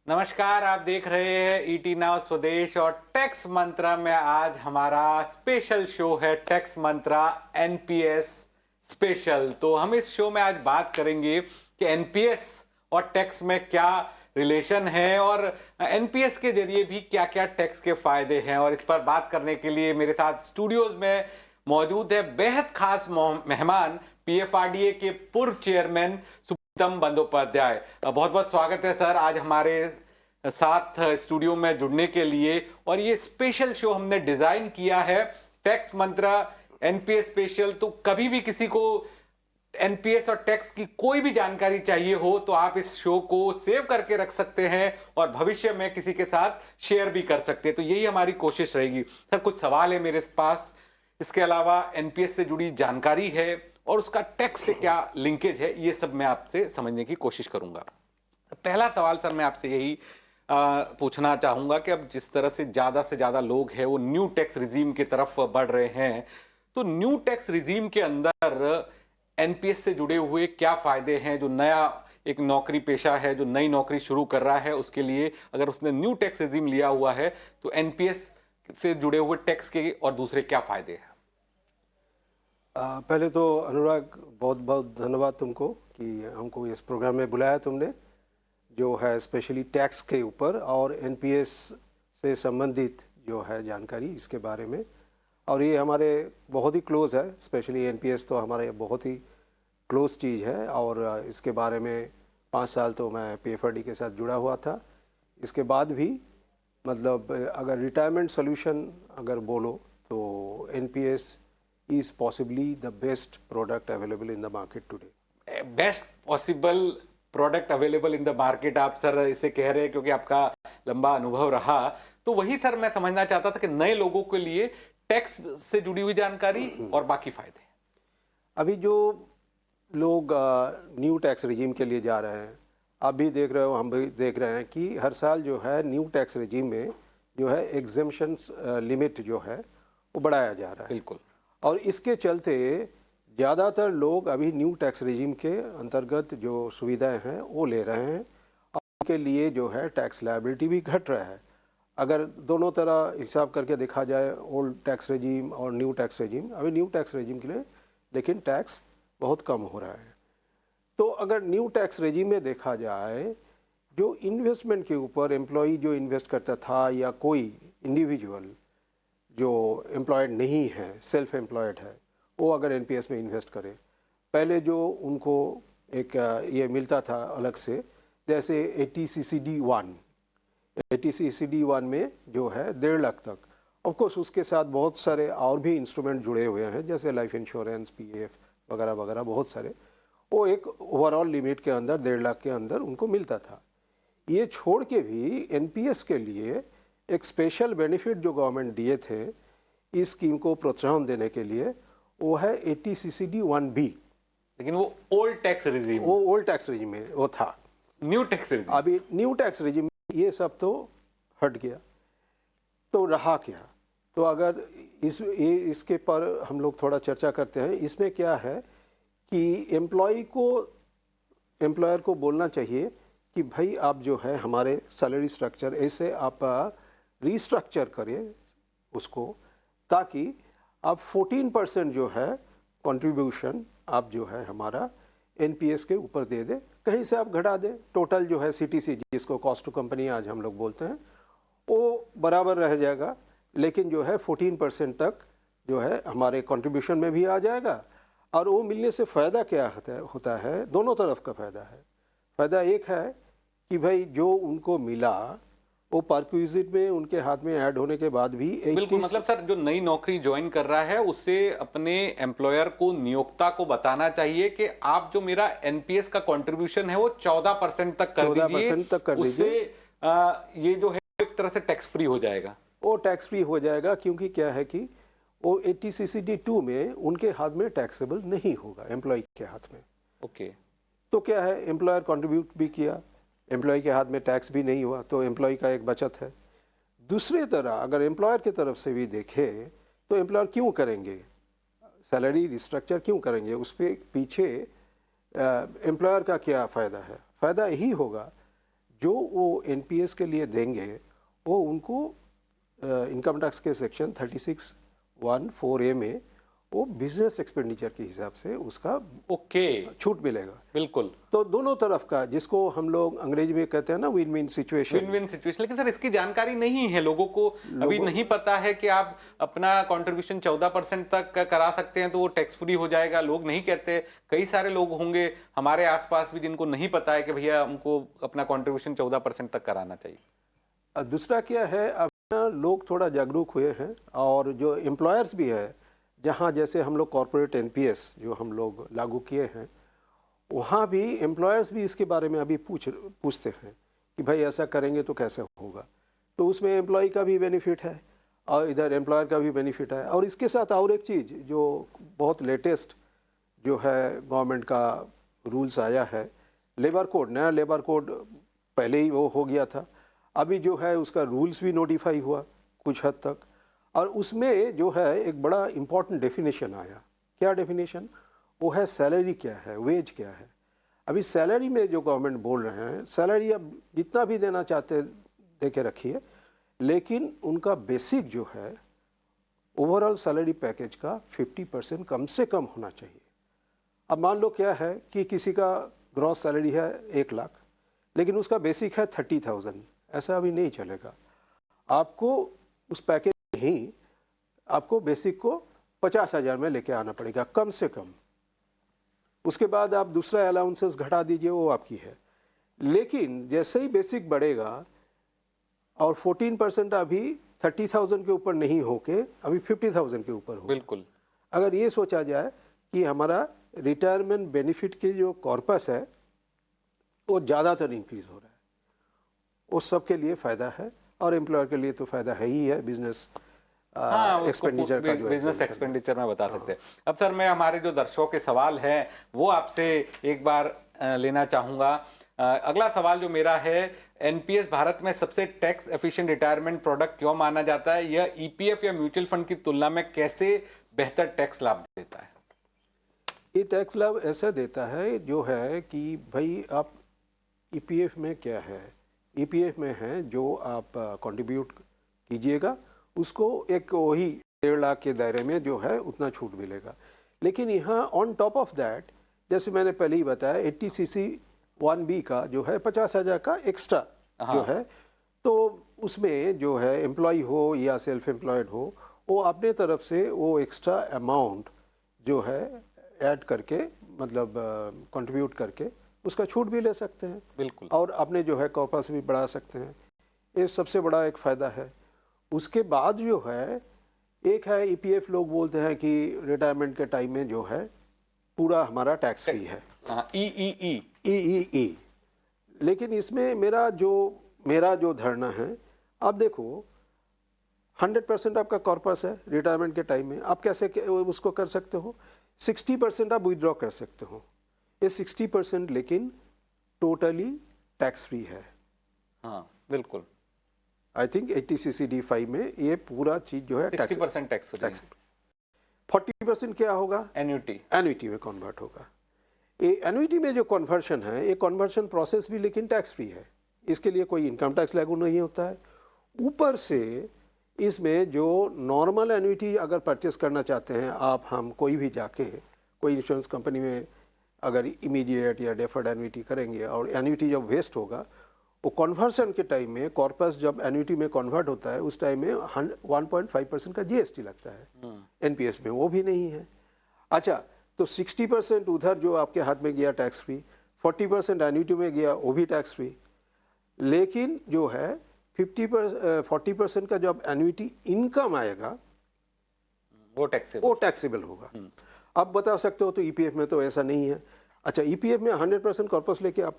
नमस्कार, आप देख रहे हैं ईटी नाउ स्वदेश और टैक्स मंत्रा में आज हमारा स्पेशल शो है टैक्स मंत्रा एनपीएस स्पेशल। तो हम इस शो में आज बात करेंगे कि एनपीएस और टैक्स में क्या रिलेशन है और एनपीएस के जरिए भी क्या क्या टैक्स के फायदे हैं। और इस पर बात करने के लिए मेरे साथ स्टूडियोज में मौजूद है बेहद खास मेहमान पीएफआरडीए के पूर्व चेयरमैन उत्तम बंदोपाध्याय। बहुत बहुत स्वागत है सर आज हमारे साथ स्टूडियो में जुड़ने के लिए। और ये स्पेशल शो हमने डिजाइन किया है टैक्स मंत्रा एनपीएस स्पेशल। तो कभी भी किसी को एनपीएस और टैक्स की कोई भी जानकारी चाहिए हो तो आप इस शो को सेव करके रख सकते हैं और भविष्य में किसी के साथ शेयर भी कर सकते हैं। तो यही हमारी कोशिश रहेगी। सर कुछ सवाल है मेरे पास, इसके अलावा एनपीएस से जुड़ी जानकारी है और उसका टैक्स से क्या लिंकेज है, ये सब मैं आपसे समझने की कोशिश करूंगा। पहला सवाल सर मैं आपसे यही पूछना चाहूंगा कि अब जिस तरह से ज्यादा लोग हैं वो न्यू टैक्स रिजीम की तरफ बढ़ रहे हैं, तो न्यू टैक्स रिजीम के अंदर एनपीएस से जुड़े हुए क्या फायदे हैं? जो नया एक नौकरी पेशा है जो नई नौकरी शुरू कर रहा है उसके लिए अगर उसने न्यू टैक्स रिजीम लिया हुआ है तो एनपीएस से जुड़े हुए टैक्स के और दूसरे क्या फायदे हैं? पहले तो अनुराग बहुत बहुत धन्यवाद तुमको कि हमको इस प्रोग्राम में बुलाया तुमने, जो है स्पेशली टैक्स के ऊपर और एनपीएस से संबंधित जो है जानकारी इसके बारे में। और ये हमारे बहुत ही क्लोज़ है, स्पेशली एनपीएस तो हमारे बहुत ही क्लोज़ चीज़ है। और इसके बारे में 5 साल तो मैं पीएफआरडी के साथ जुड़ा हुआ था। इसके बाद भी मतलब अगर रिटायरमेंट सोल्यूशन अगर बोलो तो NPS is possibly the best product available in the market today. Best possible product available in the market, आप सर इसे कह रहे हैं क्योंकि आपका लंबा अनुभव रहा। तो वही सर मैं समझना चाहता था कि नए लोगों के लिए टैक्स से जुड़ी हुई जानकारी और बाकी फायदे। अभी जो लोग न्यू टैक्स रिजीम के लिए जा रहे हैं, आप भी देख रहे हो, हम भी देख रहे हैं कि हर साल जो है न्यू टैक्स रिजीम में जो है एग्जेम्पशंस लिमिट जो है वो बढ़ाया जा रहा है। बिल्कुल। और इसके चलते ज़्यादातर लोग अभी न्यू टैक्स रिजीम के अंतर्गत जो सुविधाएं हैं वो ले रहे हैं और उनके लिए जो है टैक्स लायबिलिटी भी घट रहा है। अगर दोनों तरह हिसाब करके देखा जाए, ओल्ड टैक्स रिजीम और न्यू टैक्स रिजीम, अभी न्यू टैक्स रिजीम के लिए लेकिन टैक्स बहुत कम हो रहा है। तो अगर न्यू टैक्स रिजीम में देखा जाए, जो इन्वेस्टमेंट के ऊपर एम्प्लॉई जो इन्वेस्ट करता था या कोई इंडिविजुअल जो एम्प्लॉयड नहीं है, सेल्फ एम्प्लॉयड है, वो अगर एनपीएस में इन्वेस्ट करे, पहले जो उनको एक ये मिलता था अलग से, जैसे ATCCD1 में जो है 1.5 लाख तक। ऑफ कोर्स उसके साथ बहुत सारे और भी इंस्ट्रूमेंट जुड़े हुए हैं जैसे लाइफ इंश्योरेंस, पीएफ वगैरह वगैरह बहुत सारे। वो एक ओवरऑल लिमिट के अंदर 1.5 लाख के अंदर उनको मिलता था। ये छोड़ के भी एनपीएस के लिए एक स्पेशल बेनिफिट जो गवर्नमेंट दिए थे इस स्कीम को प्रोत्साहन देने के लिए, वो है ATCCD1B। लेकिन वो ओल्ड टैक्स रिजीम, वो ओल्ड टैक्स रिजीम में वो था। न्यू टैक्स रिजीम अभी न्यू टैक्स रिजीम ये सब तो हट गया, तो रहा क्या? तो अगर इसके पर हम लोग थोड़ा चर्चा करते हैं। इसमें क्या है कि एम्प्लॉयर को बोलना चाहिए कि भाई आप जो है हमारे सैलरी स्ट्रक्चर ऐसे आप रीस्ट्रक्चर करें उसको, ताकि आप 14% जो है कंट्रीब्यूशन आप जो है हमारा एनपीएस के ऊपर दे दे, कहीं से आप घटा दें। टोटल जो है सीटीसी जिसको कॉस्ट टू कंपनी आज हम लोग बोलते हैं वो बराबर रह जाएगा, लेकिन जो है 14% तक जो है हमारे कंट्रीब्यूशन में भी आ जाएगा। और वो मिलने से फ़ायदा क्या होता है, दोनों तरफ का फ़ायदा है। फ़ायदा एक है कि भाई जो उनको मिला वो परक्विजिट में उनके हाथ में ऐड होने के बाद भी बिल्कुल, मतलब सर जो नई नौकरी ज्वाइन कर रहा है उसे अपने एम्प्लॉयर को, नियोक्ता को बताना चाहिए कि आप जो मेरा एनपीएस का कंट्रीब्यूशन है वो 14% तक कर दीजिए। उससे ये जो है एक तरह से टैक्स फ्री हो जाएगा। वो टैक्स फ्री हो जाएगा, क्योंकि क्या है कि वो ATCCD2 में उनके हाथ में टैक्सेबल नहीं होगा, एम्प्लॉय के हाथ में। ओके। तो क्या है, एम्प्लॉयर कंट्रीब्यूट भी किया, एम्प्लॉय के हाथ में टैक्स भी नहीं हुआ, तो एम्प्लॉय का एक बचत है। दूसरी तरह अगर एम्प्लॉयर की तरफ से भी देखें तो एम्प्लॉयर क्यों करेंगे सैलरी रिस्ट्रक्चर, क्यों करेंगे? उस पर पीछे एम्प्लॉयर का क्या फ़ायदा है? फ़ायदा यही होगा जो वो एनपीएस के लिए देंगे वो उनको इनकम टैक्स के सेक्शन 36(1)(4)(a) में वो बिजनेस एक्सपेंडिचर के हिसाब से उसका ओके, छूट मिलेगा। बिल्कुल तो दोनों तरफ का, जिसको हम लोग अंग्रेजी में कहते हैं ना win win situation. Win win situation. लेकिन सर इसकी जानकारी नहीं है लोगों को, अभी नहीं पता है कि आप अपना कंट्रीब्यूशन 14% तक का करा सकते हैं तो वो टैक्स फ्री हो जाएगा। लोग नहीं कहते, कई सारे लोग होंगे हमारे आसपास भी जिनको नहीं पता है कि भैया हमको अपना कंट्रीब्यूशन 14% तक कराना चाहिए। दूसरा क्या है, अब ना लोग थोड़ा जागरूक हुए हैं और जो एम्प्लॉयर्स भी है, जहाँ जैसे हम लोग कॉरपोरेट एनपीएस जो हम लोग लागू किए हैं, वहाँ भी एम्प्लॉयर्स भी इसके बारे में अभी पूछते हैं कि भाई ऐसा करेंगे तो कैसे होगा। तो उसमें एम्प्लॉय का भी बेनिफिट है और इधर एम्प्लॉयर का भी बेनिफिट है। और इसके साथ और एक चीज़ जो बहुत लेटेस्ट जो है गवर्नमेंट का रूल्स आया है, लेबर कोड, नया लेबर कोड पहले ही वो हो गया था, अभी जो है उसका रूल्स भी नोटिफाई हुआ कुछ हद तक। और उसमें जो है एक बड़ा इम्पॉर्टेंट डेफिनेशन आया। क्या डेफिनेशन? वो है सैलरी क्या है, वेज क्या है। अभी सैलरी में जो गवर्नमेंट बोल रहे हैं, सैलरी अब जितना भी देना चाहते दे के रखिए, लेकिन उनका बेसिक जो है ओवरऑल सैलरी पैकेज का 50% कम से कम होना चाहिए। अब मान लो क्या है कि किसी का ग्रॉस सैलरी है 1 लाख, लेकिन उसका बेसिक है 30,000, ऐसा अभी नहीं चलेगा। आपको उस पैकेज में ही आपको बेसिक को 50,000 में लेके आना पड़ेगा कम से कम। उसके बाद आप दूसरा अलाउंसेस घटा दीजिए, वो आपकी है। लेकिन जैसे ही बेसिक बढ़ेगा और 14% अभी 30,000 के ऊपर नहीं होके अभी 50,000 के ऊपर हो। बिल्कुल, अगर ये सोचा जाए कि हमारा रिटायरमेंट बेनिफिट के जो कॉर्पस है वो ज़्यादातर इंक्रीज हो रहा है, वो सबके लिए फ़ायदा है और एम्प्लॉयर के लिए तो फ़ायदा है ही है। बिजनेस एक्सपेंडिचर का जो बिजनेस एक्सपेंडिचर में बता सकते हैं। अब सर मैं हमारे जो दर्शकों के सवाल हैं वो आपसे एक बार लेना चाहूंगा। अगला सवाल जो मेरा है, एनपीएस भारत में सबसे टैक्स एफिशिएंट रिटायरमेंट प्रोडक्ट क्यों माना जाता है? यह ईपीएफ या म्यूचुअल फंड की तुलना में कैसे बेहतर टैक्स लाभ देता है? ये टैक्स लाभ ऐसा देता है जो है कि भाई आप ईपीएफ में क्या है, ईपीएफ में है जो आप कंट्रीब्यूट कीजिएगा उसको एक वही 1.5 लाख के दायरे में जो है उतना छूट मिलेगा। लेकिन यहाँ ऑन टॉप ऑफ दैट, जैसे मैंने पहले ही बताया 80cc 1B का जो है 50,000 का एक्स्ट्रा जो है, तो उसमें जो है एम्प्लॉय हो या सेल्फ एम्प्लॉयड हो, वो अपने तरफ से वो एक्स्ट्रा अमाउंट जो है ऐड करके मतलब कंट्रीब्यूट करके उसका छूट भी ले सकते हैं। बिल्कुल, और अपने जो है कॉर्पस भी बढ़ा सकते हैं। ये सबसे बड़ा एक फ़ायदा है। उसके बाद जो है एक है ईपीएफ, लोग बोलते हैं कि रिटायरमेंट के टाइम में जो है पूरा हमारा टैक्स फ्री है, ई। लेकिन इसमें मेरा जो धारणा है, आप देखो 100% आपका कॉर्पस है रिटायरमेंट के टाइम में, आप कैसे उसको कर सकते हो? 60% आप विदड्रॉ कर सकते हो। ये 60% लेकिन टोटली टैक्स फ्री है। हाँ बिल्कुल, आई थिंक 80cc D5 में ये पूरा चीज जो है 60% टैक्स फ्री। 40% क्या होगा? एन्युटी में कन्वर्ट होगा। ये एन्युटी में जो कन्वर्शन है, ये कन्वर्शन प्रोसेस भी लेकिन टैक्स फ्री है, इसके लिए कोई इनकम टैक्स लागू नहीं होता है। ऊपर से इसमें जो नॉर्मल एन्युटी अगर परचेस करना चाहते हैं आप, हम कोई भी जाके कोई इंश्योरेंस कंपनी में अगर इमीडिएट या डेफर्ड एन्युटी करेंगे और एन्युटी जब वेस्ट होगा, वो कन्वर्शन के टाइम में कॉर्पस जब एन्युटी में कन्वर्ट होता है उस टाइम में 1.5% का जीएसटी लगता है। एनपीएस में वो भी नहीं है। अच्छा, तो 60% उधर जो आपके हाथ में गया टैक्स फ्री, 40% एन्युटी में गया वो भी टैक्स फ्री। लेकिन जो है 40% का जब एन्युटी इनकम आएगा वो टैक्सेबल होगा। अब बता सकते हो तो ईपीएफ में तो ऐसा नहीं है। अच्छा, ईपीएफ में 100% कॉर्पस लेके आप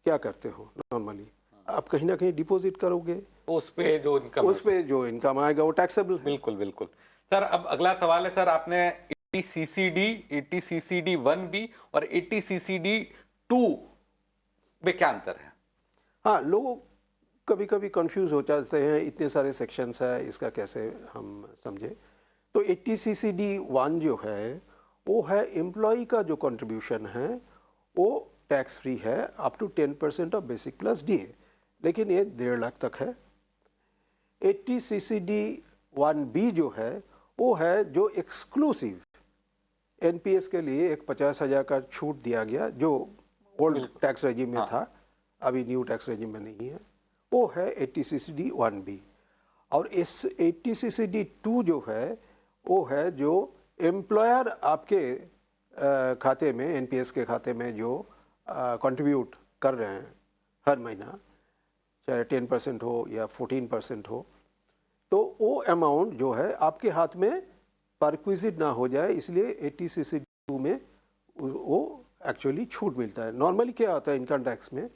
क्या करते हो? नॉर्मली आप कहीं ना कहीं डिपॉजिट करोगे, उस पे जो इनकम आएगा वो टैक्सेबल है। बिल्कुल बिल्कुल। सर अब अगला सवाल है, सर आपने 80cc D 1B और 80cc D 2 में क्या अंतर है? हाँ, लोग कभी कभी कंफ्यूज हो जाते हैं, इतने सारे सेक्शंस है, इसका कैसे हम समझे। तो 80cc D 1 जो है वो है एम्प्लॉय का जो कंट्रीब्यूशन है वो टैक्स फ्री है up to 10% of basic plus DA, लेकिन ये 1.5 लाख तक है। 80 CCD 1B जो है वो है जो एक्सक्लूसिव एनपीएस के लिए एक 50,000 का छूट दिया गया जो ओल्ड टैक्स रेजिम में था, अभी न्यू टैक्स रेजिम में नहीं है। वो है 80 CCD 1B। और इस 80 CCD 2 जो है वो है जो एम्प्लॉयर आपके खाते में, एनपीएस के खाते में जो कंट्रीब्यूट कर रहे हैं हर महीना, चाहे 10% हो या 14% हो, तो वो अमाउंट जो है आपके हाथ में परक्विजिट ना हो जाए, इसलिए 80 CCD 2 में वो एक्चुअली छूट मिलता है। नॉर्मली क्या होता है इनकम टैक्स में,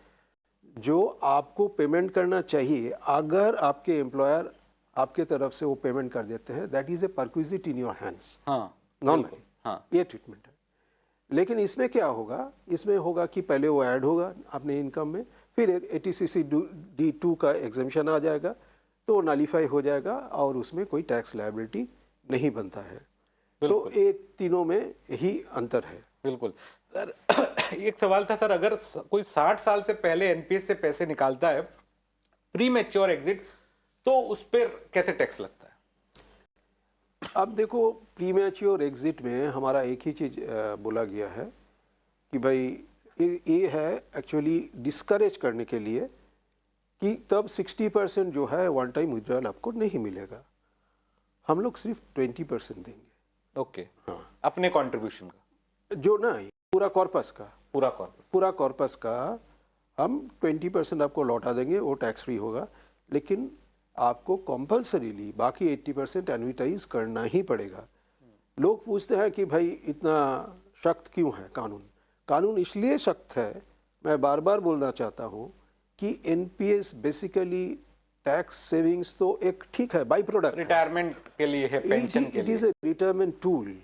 जो आपको पेमेंट करना चाहिए अगर आपके एम्प्लॉयर आपके तरफ से वो पेमेंट कर देते हैं, that is a perquisite in your hands. हाँ, नॉर्मली हाँ, ये ट्रीटमेंट है। लेकिन इसमें क्या होगा, इसमें होगा कि पहले वो ऐड होगा अपने इनकम में, फिर 80 CCD 2 का एग्जेम्पशन आ जाएगा तो नलीफाई हो जाएगा और उसमें कोई टैक्स लायबिलिटी नहीं बनता है। तो ये तीनों में यही अंतर है। बिल्कुल सर। एक सवाल था सर, अगर कोई 60 साल से पहले एनपीएस से पैसे निकालता है प्री मैच्योर एग्जिट, तो उस पर कैसे टैक्स लगता है? अब देखो, प्री मैच्योर एग्जिट में हमारा एक ही चीज़ बोला गया है कि भाई ये है एक्चुअली डिस्करेज करने के लिए कि तब 60% जो है वन टाइम विड्रॉल आपको नहीं मिलेगा, हम लोग सिर्फ 20% देंगे। ओके। हाँ, अपने कंट्रीब्यूशन का, जो ना पूरा कॉर्पस का, पूरा कॉर्पस का हम 20% आपको लौटा देंगे, वो टैक्स फ्री होगा। लेकिन आपको कंपल्सरीली बाकी 80% एनविटाइज करना ही पड़ेगा। लोग पूछते हैं कि भाई इतना सख्त क्यों है कानून? कानून इसलिए सख्त है, मैं बार बार बोलना चाहता हूँ कि एनपीएस बेसिकली टैक्स सेविंग्स तो एक ठीक है, बाई प्रोडक्ट, रिटायरमेंट के लिए है, पेंशन के लिए, it is a retirement tool.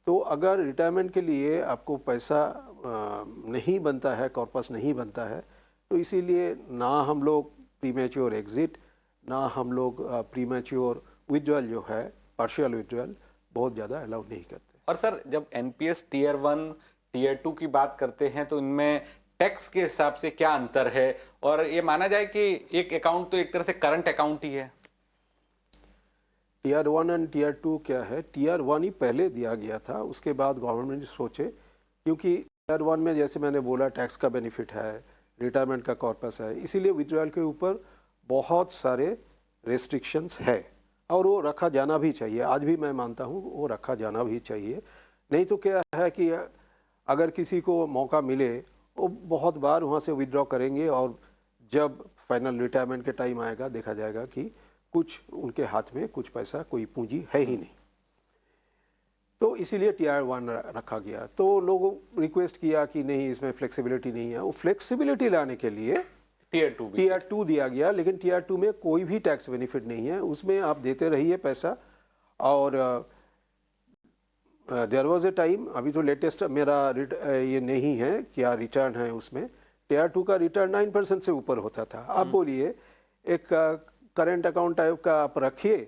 तो अगर रिटायरमेंट के लिए आपको पैसा नहीं बनता है, कॉर्पस नहीं बनता है, तो इसीलिए ना हम लोग प्रीमैच्योर एग्जिट, ना हम लोग प्रीमैच्योर विड्रॉल जो है, पार्शियल विड्रॉल, बहुत ज़्यादा अलाउ नहीं करते। और सर जब एनपीएस टीयर 1 टीयर 2 की बात करते हैं तो इनमें टैक्स के हिसाब से क्या अंतर है? और ये माना जाए कि एक अकाउंट तो एक तरह से करंट अकाउंट ही है। टीयर 1 एंड टीयर 2 क्या है? टीयर 1 ही पहले दिया गया था, उसके बाद गवर्नमेंट ने सोचे, क्योंकि टीयर 1 में जैसे मैंने बोला टैक्स का बेनिफिट है, रिटायरमेंट का कॉर्पस है, इसीलिए विड्रॉल के ऊपर बहुत सारे रेस्ट्रिक्शंस है और वो रखा जाना भी चाहिए। आज भी मैं मानता हूँ वो रखा जाना भी चाहिए। नहीं तो क्या है कि अगर किसी को मौका मिले वो बहुत बार वहाँ से विड्रॉ करेंगे और जब फाइनल रिटायरमेंट के टाइम आएगा देखा जाएगा कि कुछ उनके हाथ में कुछ पैसा, कोई पूंजी है ही नहीं। तो इसीलिए टीयर 1 रखा गया। तो लोगों रिक्वेस्ट किया कि नहीं, इसमें फ्लेक्सिबिलिटी नहीं है। वो फ्लेक्सिबिलिटी लाने के लिए टीयर 2 दिया गया, लेकिन टीयर 2 में कोई भी टैक्स बेनिफिट नहीं है, उसमें आप देते रहिए पैसा। और देयर वॉज ए टाइम, अभी तो लेटेस्ट मेरा ये नहीं है क्या रिटर्न है, उसमें टीयर 2 का रिटर्न 9% से ऊपर होता था। आप बोलिए एक करेंट अकाउंट टाइप का आप रखिए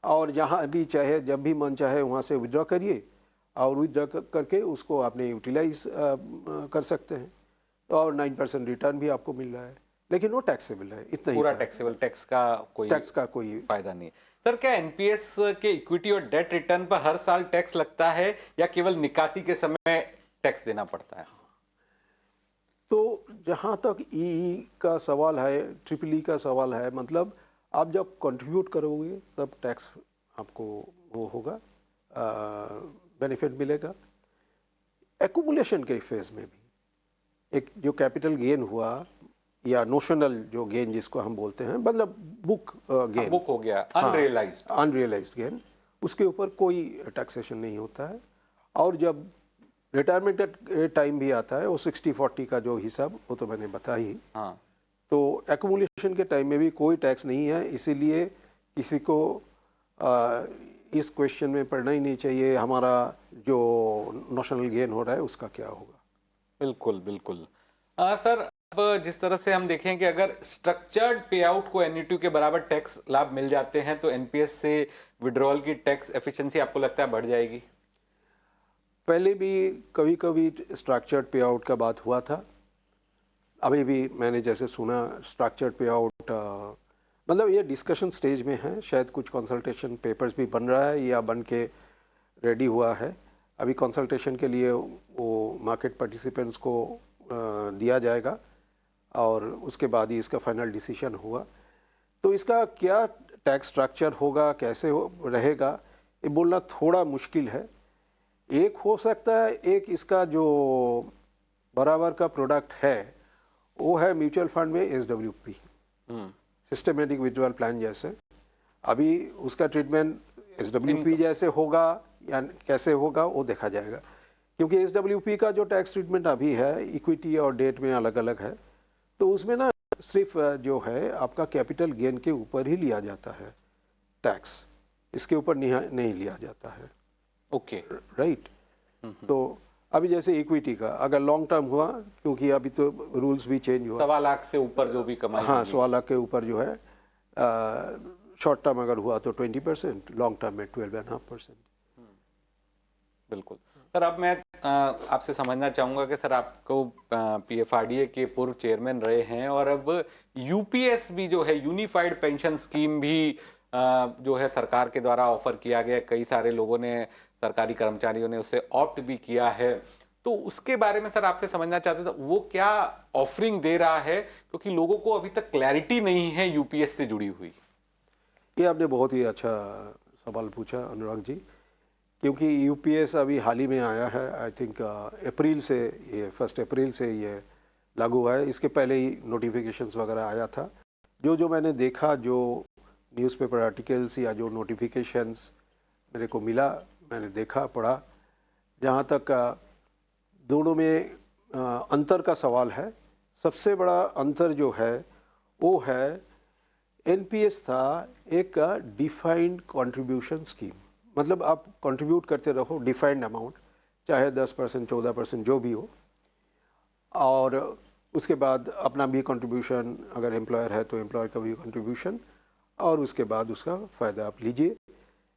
और जहाँ भी चाहे जब भी मन चाहे वहाँ से विड्रॉ करिए और विड्रॉ करके उसको आपने यूटिलाइज कर सकते हैं और 9% रिटर्न भी आपको मिल रहा है, लेकिन वो टैक्सेबल है, इतना पूरा ही टैक्सेबल, टैक्स का कोई फायदा नहीं। सर क्या एनपीएस के इक्विटी और डेट रिटर्न पर हर साल टैक्स लगता है या केवल निकासी के समय टैक्स देना पड़ता है? तो जहाँ तक ई का सवाल है, ट्रिपल ई का सवाल है, मतलब आप जब कंट्रीब्यूट करोगे तब टैक्स आपको वो होगा, बेनिफिट मिलेगा। एक्यूमुलेशन के फेज में भी एक जो कैपिटल गेन हुआ या नोशनल जो गेन जिसको हम बोलते हैं, मतलब बुक गेन, बुक हो गया, अनरियलाइज्ड गेन, उसके ऊपर कोई टैक्सेशन नहीं होता है। और जब रिटायरमेंट टाइम भी आता है, वो 60-40 का जो हिसाब वो तो मैंने बता ही। हाँ। तो एक्यूमुलेशन के टाइम में भी कोई टैक्स नहीं है, इसीलिए किसी को इस क्वेश्चन में पढ़ना ही नहीं चाहिए हमारा जो नोशनल गेन हो रहा है उसका क्या होगा। बिल्कुल बिल्कुल। सर अब जिस तरह से हम देखें कि अगर स्ट्रक्चर्ड पे आउट को एन्युटी के बराबर टैक्स लाभ मिल जाते हैं, तो एनपीएस से विड्रॉल की टैक्स एफिशिएंसी आपको लगता है बढ़ जाएगी? देखो, स्ट्रक्चर्ड पे आउट का मतलब आप जब कंट्रीब्यूट करोगे तब टैक्स आपको वो होगा, बेनिफिट मिलेगा। पहले भी कभी कभी स्ट्रक्चर्ड पे आउट का बात हुआ था। अभी भी मैंने जैसे सुना स्ट्रक्चर्ड पे आउट, मतलब ये डिस्कशन स्टेज में है। शायद कुछ कंसल्टेशन पेपर्स भी बन रहा है या बन के रेडी हुआ है। अभी कंसल्टेशन के लिए वो मार्केट पार्टिसिपेंट्स को दिया जाएगा और उसके बाद ही इसका फाइनल डिसीजन हुआ। तो इसका क्या टैक्स स्ट्रक्चर होगा, कैसे रहेगा, ये बोलना थोड़ा मुश्किल है। एक हो सकता है, एक इसका जो बराबर का प्रोडक्ट है वो है म्यूचुअल फंड में SWP, सिस्टमेटिक विड्रॉल प्लान जैसे। अभी उसका ट्रीटमेंट SWP जैसे होगा या कैसे होगा वो देखा जाएगा, क्योंकि SWP का जो टैक्स ट्रीटमेंट अभी है इक्विटी और डेट में अलग अलग है। तो उसमें ना सिर्फ जो है आपका कैपिटल गेन के ऊपर ही लिया जाता है टैक्स, इसके ऊपर नहीं लिया जाता है। Okay, right. तो अभी जैसे इक्विटी का अगर लॉन्ग टर्म हुआ, क्योंकि अभी तो रूल्स भी चेंज हुआ, 1.25 लाख से ऊपर जो भी कमाई हाँ, होगी। 1.25 लाख के ऊपर जो है शॉर्ट टर्म अगर हुआ तो 20%, लॉन्ग टर्म में 12.5%। बिल्कुल सर। अब मैं आपसे समझना चाहूंगा कि सर आपको PFRDA के पूर्व चेयरमैन रहे हैं और अब UPS भी जो है यूनिफाइड पेंशन स्कीम भी जो है सरकार के द्वारा ऑफर किया गया। कई सारे लोगों ने, सरकारी कर्मचारियों ने उसे ऑप्ट भी किया है। तो उसके बारे में सर आपसे समझना चाहते थे वो क्या ऑफरिंग दे रहा है, क्योंकि लोगों को अभी तक क्लैरिटी नहीं है UPS से जुड़ी हुई। ये आपने बहुत ही अच्छा सवाल पूछा अनुराग जी, क्योंकि UPS अभी हाल ही में आया है। आई थिंक अप्रैल से, ये 1 अप्रैल से ये लागू हुआ है। इसके पहले ही नोटिफिकेशंस वगैरह आया था। जो मैंने देखा, जो न्यूज़पेपर आर्टिकल्स या जो नोटिफिकेशंस मेरे को मिला, मैंने देखा, पढ़ा, जहाँ तक दोनों में अंतर का सवाल है, सबसे बड़ा अंतर जो है वो है NPS था एक डिफाइंड कंट्रीब्यूशन स्कीम। मतलब आप कंट्रीब्यूट करते रहो डिफाइंड अमाउंट, चाहे 10%, 14% जो भी हो, और उसके बाद अपना भी कंट्रीब्यूशन, अगर एम्प्लॉयर है तो एम्प्लॉयर का भी कंट्रीब्यूशन, और उसके बाद उसका फ़ायदा आप लीजिए।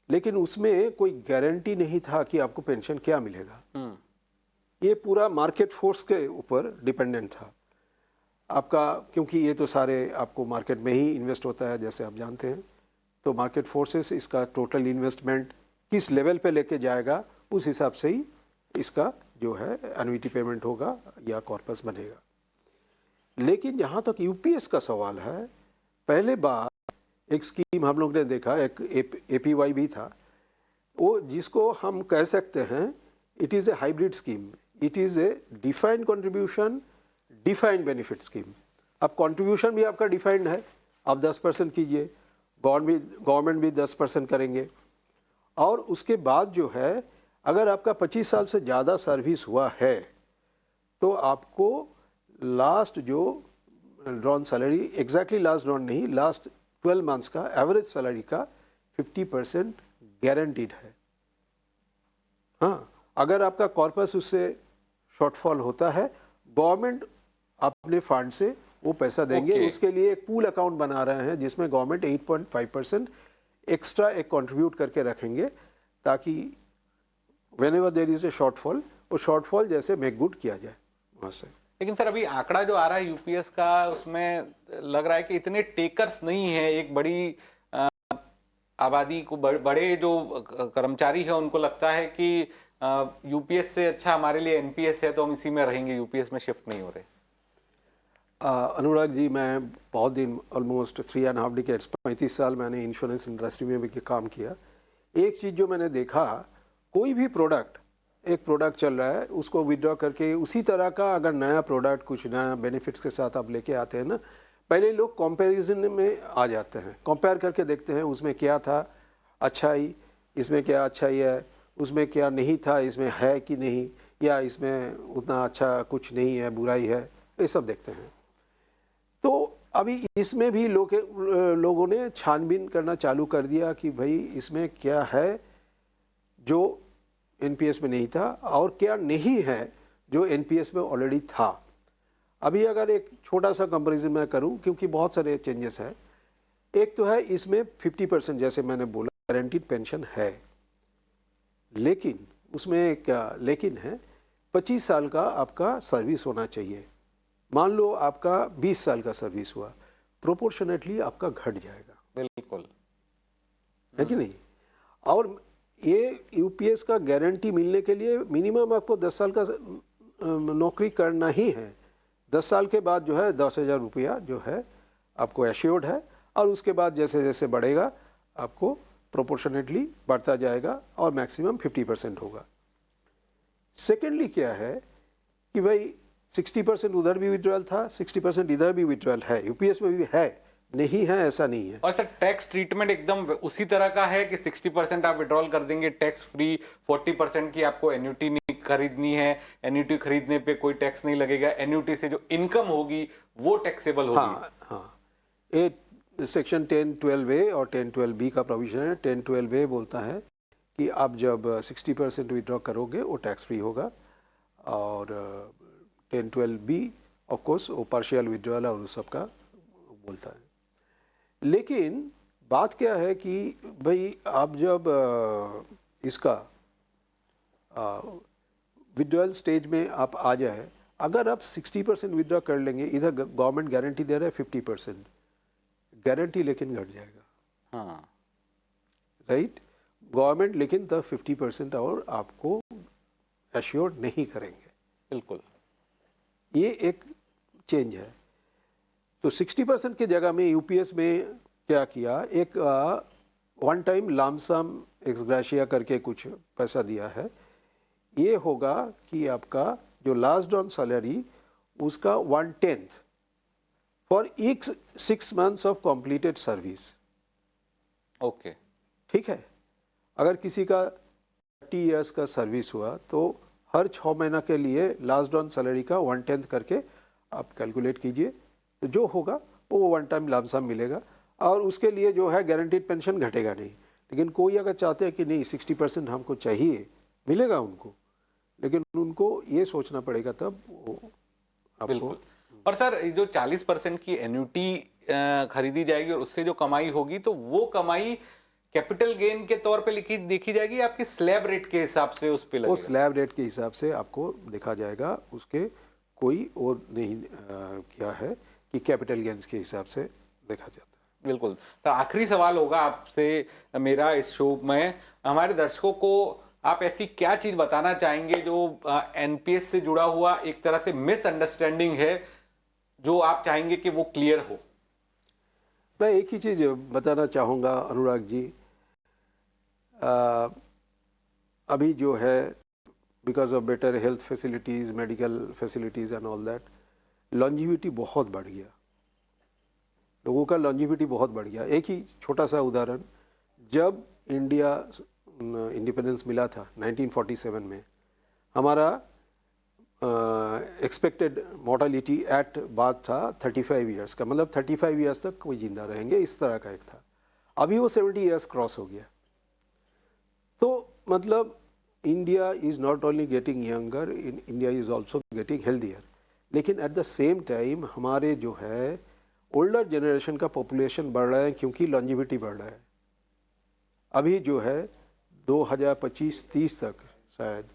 लेकिन उसमें कोई गारंटी नहीं था कि आपको पेंशन क्या मिलेगा। ये पूरा मार्केट फोर्स के ऊपर डिपेंडेंट था आपका, क्योंकि ये तो सारे आपको मार्केट में ही इन्वेस्ट होता है जैसे आप जानते हैं। तो मार्केट फोर्सेस इसका टोटल इन्वेस्टमेंट किस लेवल पे लेके जाएगा, उस हिसाब से ही इसका जो है एन्युटी पेमेंट होगा या कॉर्पस बनेगा। लेकिन जहाँ तक UPS का सवाल है, पहले बार एक स्कीम हम लोग ने देखा, एक APY भी था, वो जिसको हम कह सकते हैं it is a hybrid scheme. It is a defined contribution, defined benefit scheme. अब कंट्रीब्यूशन भी आपका डिफाइंड है, आप 10% कीजिए, गवर्नमेंट भी 10% करेंगे। और उसके बाद जो है, अगर आपका 25 साल से ज़्यादा सर्विस हुआ है तो आपको लास्ट जो drawn salary, exactly last drawn नहीं, लास्ट 12 मंथ्स का एवरेज सैलरी का 50% गारंटीड है। हाँ, अगर आपका कॉर्पस उससे शॉर्टफॉल होता है, गवर्नमेंट अपने फंड से वो पैसा देंगे। उसके लिए एक पूल अकाउंट बना रहे हैं जिसमें गवर्नमेंट 8.5% एक्स्ट्रा एक कंट्रीब्यूट करके रखेंगे, ताकि whenever there is a shortfall, वो शॉर्टफॉल जैसे मेक गुड किया जाए वहाँ से। लेकिन सर अभी आंकड़ा जो आ रहा है UPS का, उसमें लग रहा है कि इतने टेकर्स नहीं है। एक बड़ी आबादी को, बड़े जो कर्मचारी है उनको लगता है कि UPS से अच्छा हमारे लिए NPS है, तो हम इसी में रहेंगे, UPS में शिफ्ट नहीं हो रहे। अनुराग जी, मैं बहुत दिन, ऑलमोस्ट 3.5 डिकेड्स, 35 साल मैंने इंश्योरेंस इंडस्ट्री में भी काम किया। एक चीज़ जो मैंने देखा, कोई भी प्रोडक्ट, एक प्रोडक्ट चल रहा है, उसको विड्रॉ करके उसी तरह का अगर नया प्रोडक्ट कुछ नया बेनिफिट्स के साथ आप लेके आते हैं ना, पहले लोग कंपैरिजन में आ जाते हैं, कंपेयर करके देखते हैं उसमें क्या था अच्छाई, इसमें क्या अच्छाई है, उसमें क्या नहीं था, इसमें है कि नहीं, या इसमें उतना अच्छा कुछ नहीं है, बुराई है, ये सब देखते हैं। तो अभी इसमें भी लोगों ने छानबीन करना चालू कर दिया कि भाई इसमें क्या है जो NPS में नहीं था और क्या नहीं है जो NPS में ऑलरेडी था। अभी अगर एक छोटा सा कंपैरिजन मैं करूं, क्योंकि बहुत सारे चेंजेस हैं। एक तो है इसमें 50% जैसे मैंने बोला गारंटीड पेंशन है, लेकिन उसमें क्या लेकिन है, 25 साल का आपका सर्विस होना चाहिए। मान लो आपका 20 साल का सर्विस हुआ, प्रोपोर्शनेटली आपका घट जाएगा, बिल्कुल। है कि नहीं? और ये यूपीएस का गारंटी मिलने के लिए मिनिमम आपको 10 साल का नौकरी करना ही है। 10 साल के बाद जो है 10,000 रुपया जो है आपको एश्योर्ड है, और उसके बाद जैसे जैसे बढ़ेगा आपको प्रोपोर्शनेटली बढ़ता जाएगा और मैक्सिमम 50% होगा। सेकेंडली क्या है कि भाई 60% उधर भी विड्रॉल था, 60% इधर भी विड्रॉल है, यूपीएस में भी है, नहीं है ऐसा नहीं है। और सर टैक्स ट्रीटमेंट एकदम उसी तरह का है कि 60% आप विड्रॉल कर देंगे टैक्स फ्री, 40% की आपको एन्युटी नहीं खरीदनी है, एन्युटी खरीदने पे कोई टैक्स नहीं लगेगा, एन्युटी से जो इनकम होगी वो टैक्सेबल होगी। हाँ हाँ, ये सेक्शन 10(12)A और 10(12)B का प्रोविजन है। 10(12)A बोलता है कि आप जब 60% विड्रॉ करोगे वो टैक्स फ्री होगा, और 10(12)B ऑफ कोर्स वो पार्शियल विड्रॉल और उस सब का बोलता है। लेकिन बात क्या है कि भाई आप जब इसका विड्रॉल स्टेज में आप आ जाए, अगर आप 60% विड्रॉ कर लेंगे, इधर गवर्नमेंट गारंटी दे रहा है 50%, गारंटी लेकिन घट जाएगा। हाँ राइट, गवर्नमेंट लेकिन तब 50% और आपको एश्योर नहीं करेंगे। बिल्कुल, ये एक चेंज है। तो 60% की जगह में यूपीएस में क्या किया, एक वन टाइम लामसम एक्सग्रेशिया करके कुछ पैसा दिया है। ये होगा कि आपका जो लास्ट ऑन सैलरी उसका 1/10 for each 6 months of completed service. Okay, ठीक है, अगर किसी का 30 years का सर्विस हुआ तो हर 6 महीना के लिए लास्ट ऑन सैलरी का 1/10 करके आप कैलकुलेट कीजिए, तो जो होगा वो वन टाइम लामसम मिलेगा, और उसके लिए जो है गारंटीड पेंशन घटेगा नहीं। लेकिन कोई अगर चाहते हैं कि नहीं 60% हमको चाहिए, मिलेगा उनको, लेकिन उनको ये सोचना पड़ेगा तब वो आपको। बिल्कुल। और सर जो 40% की एन्युटी खरीदी जाएगी और उससे जो कमाई होगी, तो वो कमाई कैपिटल गेन के तौर पे देखी जाएगी, आपकी स्लैब रेट के हिसाब से उस पे वो लगेगा? स्लैब रेट के हिसाब से आपको देखा जाएगा, उसके कोई और नहीं क्या है कि कैपिटल गेन्स के हिसाब से देखा जाता है। बिल्कुल। तो आखिरी सवाल होगा आपसे मेरा इस शो में, हमारे दर्शकों को आप ऐसी क्या चीज बताना चाहेंगे जो एनपीएस से जुड़ा हुआ एक तरह से मिसअंडरस्टैंडिंग है, जो आप चाहेंगे कि वो क्लियर हो? मैं एक ही चीज़ बताना चाहूँगा अनुराग जी, अभी जो है because of better health facilities, medical facilities and all that, longevity बहुत बढ़ गया, लोगों का लॉन्जिविटी बहुत बढ़ गया। एक ही छोटा सा उदाहरण, जब इंडिया इंडिपेंडेंस मिला था 1947 में, हमारा एक्सपेक्टेड मोर्टालिटी एट बात था 35 इयर्स का, मतलब 35 इयर्स तक कोई जिंदा रहेंगे, इस तरह का एक था। अभी वो 70 इयर्स क्रॉस हो गया। तो मतलब India is not only getting younger, India is also getting healthier. लेकिन एट द सेम टाइम हमारे जो है ओल्डर जनरेशन का पॉपुलेशन बढ़ रहा है, क्योंकि लॉन्जिविटी बढ़ रहा है। अभी जो है 2025-30 तक शायद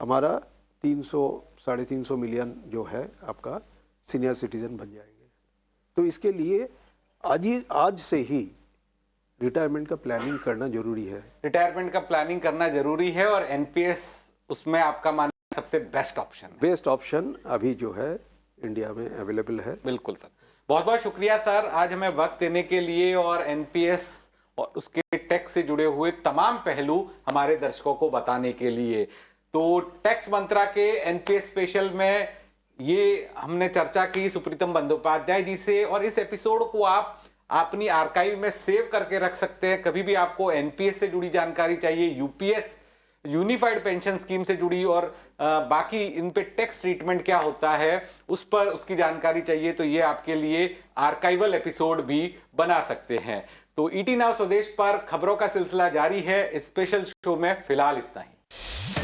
हमारा 300-350 मिलियन जो है आपका सीनियर सिटीजन बन जाएंगे। तो इसके लिए आज से ही रिटायरमेंट का प्लानिंग करना जरूरी है। रिटायरमेंट का प्लानिंग करना जरूरी है, और एनपीएस उसमें आपका मानना सबसे बेस्ट ऑप्शन है? बेस्ट ऑप्शन अभी जो है इंडिया में अवेलेबल है। बिल्कुल सर, बहुत बहुत शुक्रिया सर आज हमें वक्त देने के लिए, और एनपीएस और उसके टैक्स से जुड़े हुए तमाम पहलू हमारे दर्शकों को बताने के लिए। तो टैक्स मंत्रा के एनपीएस स्पेशल में ये हमने चर्चा की सुप्रीतम बंदोपाध्याय जी से, और इस एपिसोड को आप अपनी आर्काइव में सेव करके रख सकते हैं। कभी भी आपको एनपीएस से जुड़ी जानकारी चाहिए, यूपीएस यूनिफाइड पेंशन स्कीम से जुड़ी, और बाकी इन पे टैक्स ट्रीटमेंट क्या होता है उस पर उसकी जानकारी चाहिए, तो ये आपके लिए आर्काइवल एपिसोड भी बना सकते हैं। तो ईटी नाउ स्वदेश पर खबरों का सिलसिला जारी है। स्पेशल शो में फिलहाल इतना ही।